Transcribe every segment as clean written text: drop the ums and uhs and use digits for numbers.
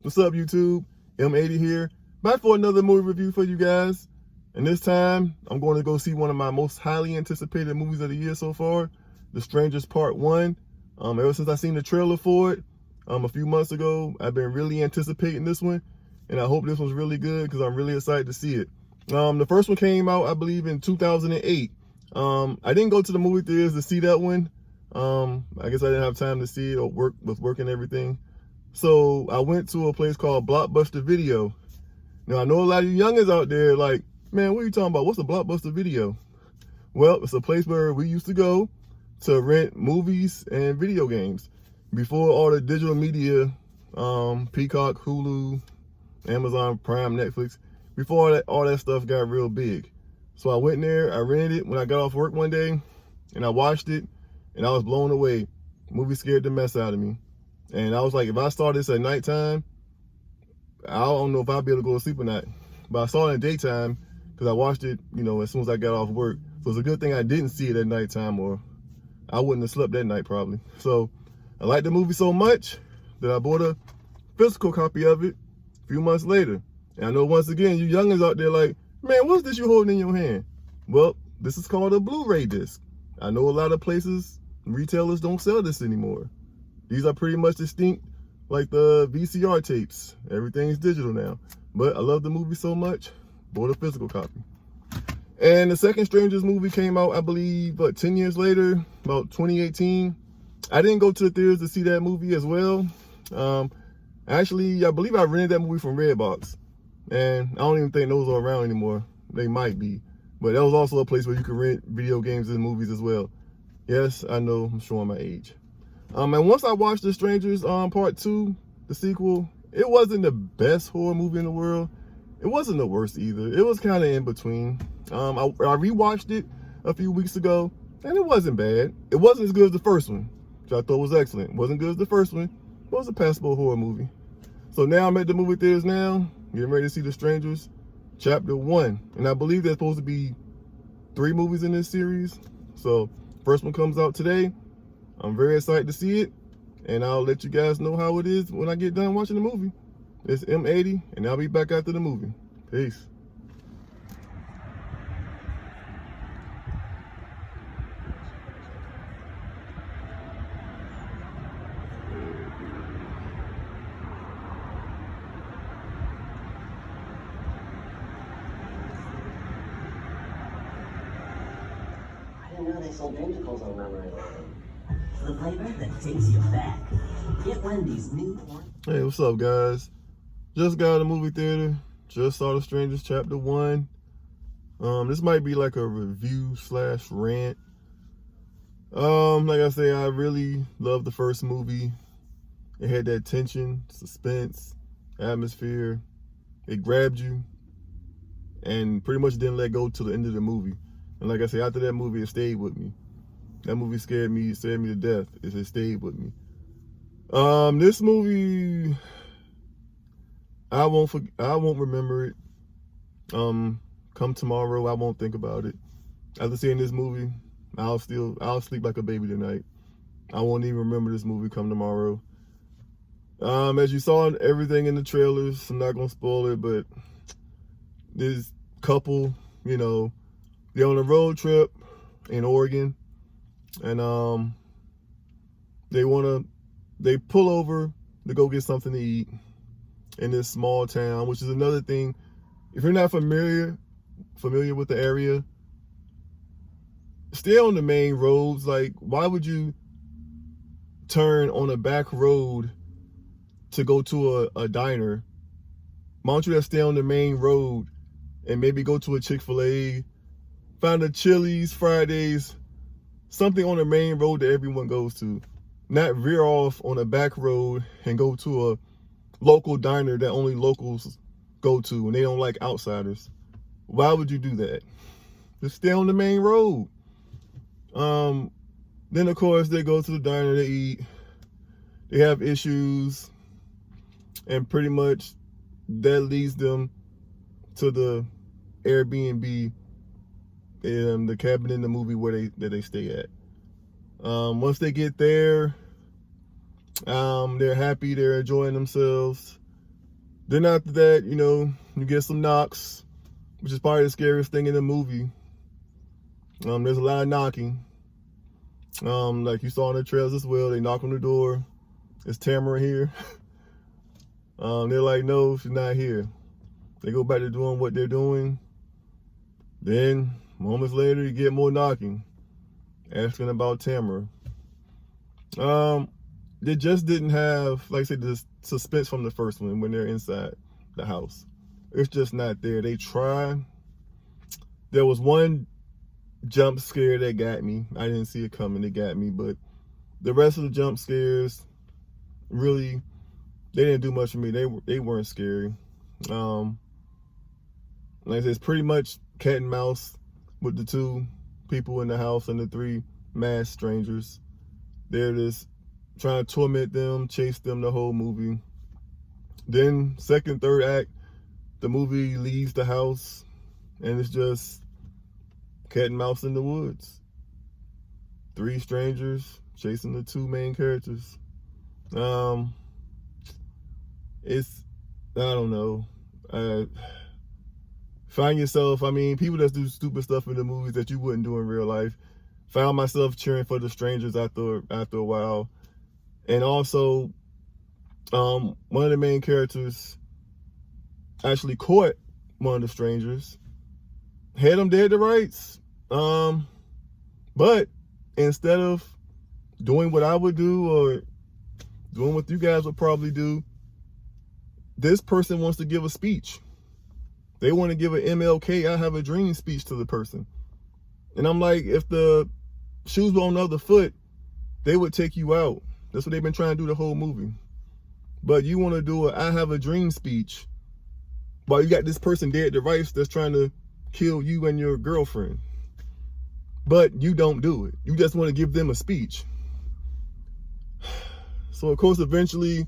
What's up, YouTube? M80 here, back for another movie review for you guys. And this time, I'm going to go see one of my most highly anticipated movies of the year so far, The Strangers Part 1. Ever since I seen the trailer for it a few months ago, I've been really anticipating this one, and I hope this one's really good because I'm really excited to see it. The first one came out, I believe, in 2008. I didn't go to the movie theaters to see that one. I guess I didn't have time to see it or work and everything. So I went to a place called Blockbuster Video. Now I know a lot of you youngins out there like, man, what are you talking about? What's a Blockbuster Video? Well, it's a place where we used to go to rent movies and video games before all the digital media, Peacock, Hulu, Amazon Prime, Netflix, before all that stuff got real big. So I went there, I rented it when I got off work one day, and I watched it, and I was blown away. The movie scared the mess out of me. And I was like, if I saw this at nighttime, I don't know if I'd be able to go to sleep or not. But I saw it in the daytime because I watched it, as soon as I got off work. So it's a good thing I didn't see it at nighttime, or I wouldn't have slept that night probably. So I liked the movie so much that I bought a physical copy of it a few months later. And I know once again, you youngins out there like, man, what's this you holding in your hand? Well, this is called a Blu-ray disc. I know a lot of places, retailers don't sell this anymore. These are pretty much distinct like the VCR tapes. Everything's digital now. But I love the movie so much, bought a physical copy. And the second Strangers movie came out, I believe, 10 years later, about 2018. I didn't go to the theaters to see that movie as well. Actually, I believe I rented that movie from Redbox. And I don't even think those are around anymore. They might be. But that was also a place where you could rent video games and movies as well. Yes, I know, I'm showing my age. And once I watched The Strangers Part 2, the sequel, it wasn't the best horror movie in the world. It wasn't the worst either. It was kind of in between. I rewatched it a few weeks ago, and it wasn't bad. It wasn't as good as the first one, which I thought was excellent. It wasn't good as the first one, but it was a passable horror movie. So now I'm at the movie theaters now, getting ready to see The Strangers Chapter 1. And I believe there's supposed to be 3 movies in this series. So first one comes out today. I'm very excited to see it, and I'll let you guys know how it is when I get done watching the movie. It's M80, and I'll be back after the movie. Peace. I didn't know they sold dreamsicles on memory lane. The flavor that takes you back. Get Wendy's new. Hey, what's up, guys? Just got out of the movie theater. Just saw The Strangers Chapter 1. This might be like a review / rant. Like I say, I really loved the first movie. It had that tension, suspense, atmosphere. It grabbed you and pretty much didn't let go till the end of the movie. And like I say, after that movie, it stayed with me. That movie scared me to death. It stayed with me. This movie, I won't remember it. Come tomorrow, I won't think about it. After seeing this movie, I'll sleep like a baby tonight. I won't even remember this movie come tomorrow. As you saw everything in the trailers, I'm not gonna spoil it, but this couple, they're on a road trip in Oregon, and they pull over to go get something to eat in this small town, which is another thing. If you're not familiar with the area, stay on the main roads. Like, why would you turn on a back road to go to a diner? Why don't you just stay on the main road and maybe go to a Chick-fil-A, find a Chili's, Fridays, something on the main road that everyone goes to. Not veer off on a back road and go to a local diner that only locals go to and they don't like outsiders. Why would you do that? Just stay on the main road. Then of course they go to the diner to eat. They have issues, and pretty much that leads them to the Airbnb and the cabin in the movie where they stay at. Once they get there, they're happy, they're enjoying themselves. Then after that, you know, you get some knocks, which is probably the scariest thing in the movie. There's a lot of knocking. Like you saw in the trailers as well, they knock on the door. Is Tamara here? They're like, no, she's not here. They go back to doing what they're doing. Then, moments later, you get more knocking, asking about Tamara. They just didn't have, like I said, the suspense from the first one when they're inside the house. It's just not there. They try. There was one jump scare that got me. I didn't see it coming. It got me. But the rest of the jump scares, really, they didn't do much for me. They weren't scary. Like I said, it's pretty much cat and mouse with the two people in the house and the three masked strangers. They're just trying to torment them, chase them the whole movie. Then second, third act, the movie leaves the house and it's just cat and mouse in the woods. Three strangers chasing the two main characters. It's, I don't know. Find yourself, I mean, people that do stupid stuff in the movies that you wouldn't do in real life. Found myself cheering for the strangers after a while. And also, one of the main characters actually caught one of the strangers, had him dead to rights. But instead of doing what I would do or doing what you guys would probably do, this person wants to give a speech. They want to give an MLK, I have a dream speech to the person. And I'm like, if the shoes were on the other foot, they would take you out. That's what they've been trying to do the whole movie. But you want to do a I have a dream speech while you got this person dead to rights that's trying to kill you and your girlfriend. But you don't do it. You just want to give them a speech. So of course, eventually,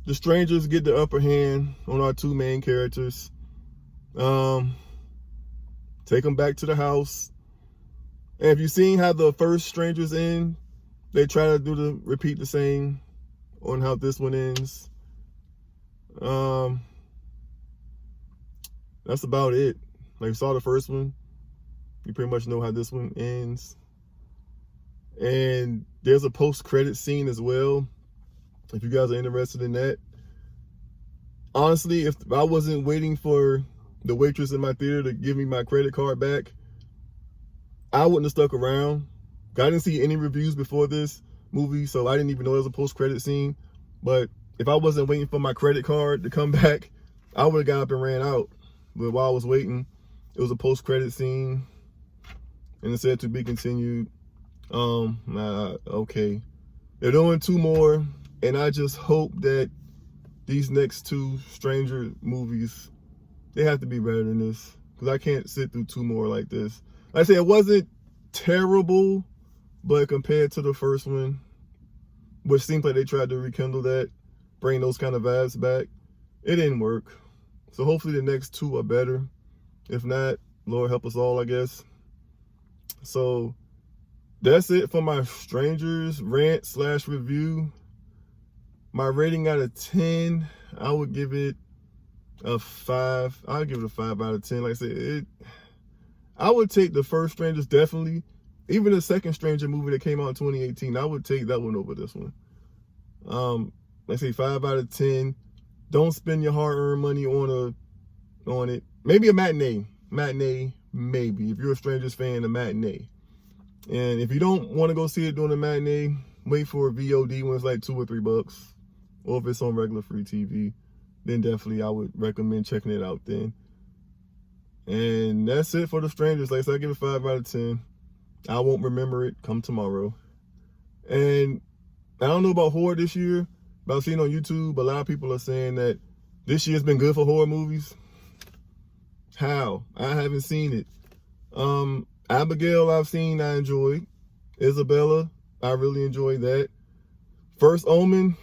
the strangers get the upper hand on our two main characters. Take them back to the house. And if you've seen how the first strangers end, they try to repeat the same on how this one ends. That's about it. Like you saw the first one, you pretty much know how this one ends. And there's a post-credit scene as well, if you guys are interested in that. Honestly, if I wasn't waiting for the waitress in my theater to give me my credit card back, I wouldn't have stuck around. I didn't see any reviews before this movie, so I didn't even know there was a post-credit scene. But if I wasn't waiting for my credit card to come back, I would have got up and ran out. But while I was waiting, it was a post-credit scene, and it said to be continued. Okay. They're doing two more, and I just hope that these next two Stranger movies, they have to be better than this, because I can't sit through two more like this. Like I say, it wasn't terrible, but compared to the first one, which seems like they tried to rekindle that, bring those kind of vibes back, it didn't work. So hopefully the next two are better. If not, Lord help us all, I guess. So that's it for my Strangers rant / review. My rating out of 10, I would give it a 5. I'll give it a 5 out of 10. Like I said, I would take the first Strangers definitely. Even the second Stranger movie that came out in 2018, I would take that one over this one. Like I say, 5 out of 10. Don't spend your hard-earned money on it. Maybe a matinee. Maybe. If you're a Strangers fan, a matinee. And if you don't want to go see it during a matinee, wait for a VOD when it's like $2 or $3. Or if it's on regular free TV, then definitely I would recommend checking it out then. And that's it for the Strangers. Like I said, I give it 5 out of 10. I won't remember it come tomorrow. And I don't know about horror this year, but I've seen on YouTube a lot of people are saying that this year's been good for horror movies. How? I haven't seen it. Abigail I've seen, I enjoyed. Isabella, I really enjoyed that. First Omen,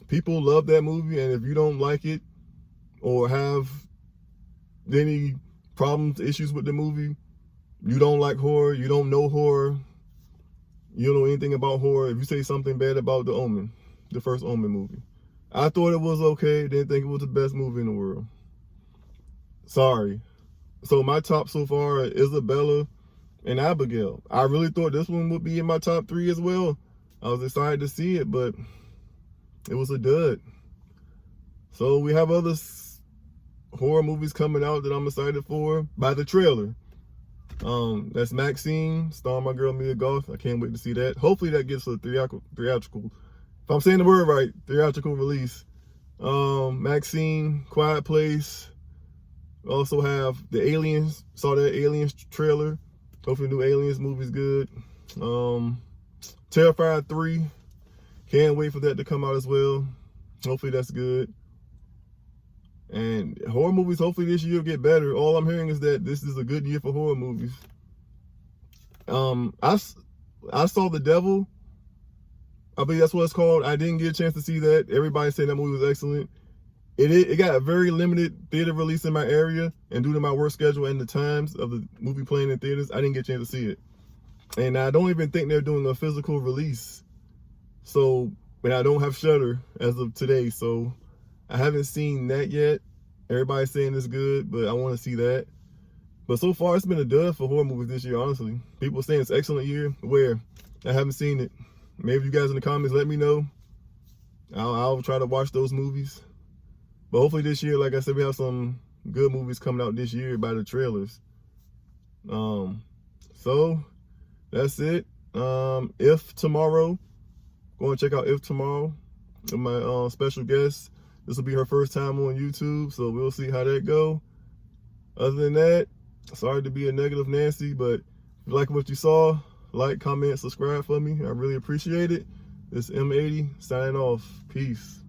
people love that movie, and if you don't like it or have any problems, issues with the movie, you don't like horror, you don't know horror, you don't know anything about horror, if you say something bad about The Omen, the first Omen movie, I thought it was okay. Didn't think it was the best movie in the world. Sorry. So my top so far are Isabella and Abigail. I really thought this one would be in my top 3 as well. I was excited to see it, but it was a dud. So we have other horror movies coming out that I'm excited for by the trailer. That's Maxine, starring my girl Mia Goth. I can't wait to see that. Hopefully that gets a theatrical, if I'm saying the word right, theatrical release. Maxine, Quiet Place. We also have the Aliens. Saw that Aliens trailer. Hopefully the new Aliens movie's good. Terrified 3. Can't wait for that to come out as well. Hopefully that's good. And horror movies, hopefully this year will get better. All I'm hearing is that this is a good year for horror movies. I saw The Devil. I believe that's what it's called. I didn't get a chance to see that. Everybody said that movie was excellent. It got a very limited theater release in my area, and due to my work schedule and the times of the movie playing in theaters, I didn't get a chance to see it. And I don't even think they're doing a physical release. So, but I don't have Shudder as of today, so I haven't seen that yet. Everybody's saying it's good, but I want to see that. But so far, it's been a dud for horror movies this year, honestly. People are saying it's an excellent year. Where? I haven't seen it. Maybe you guys in the comments let me know. I'll try to watch those movies. But hopefully this year, like I said, we have some good movies coming out this year by the trailers. So that's it. If Tomorrow, go and check out If Tomorrow with my special guest. This will be her first time on YouTube, so we'll see how that go. Other than that, sorry to be a negative Nancy, but if you like what you saw, like, comment, subscribe for me. I really appreciate it. This M80 signing off. Peace.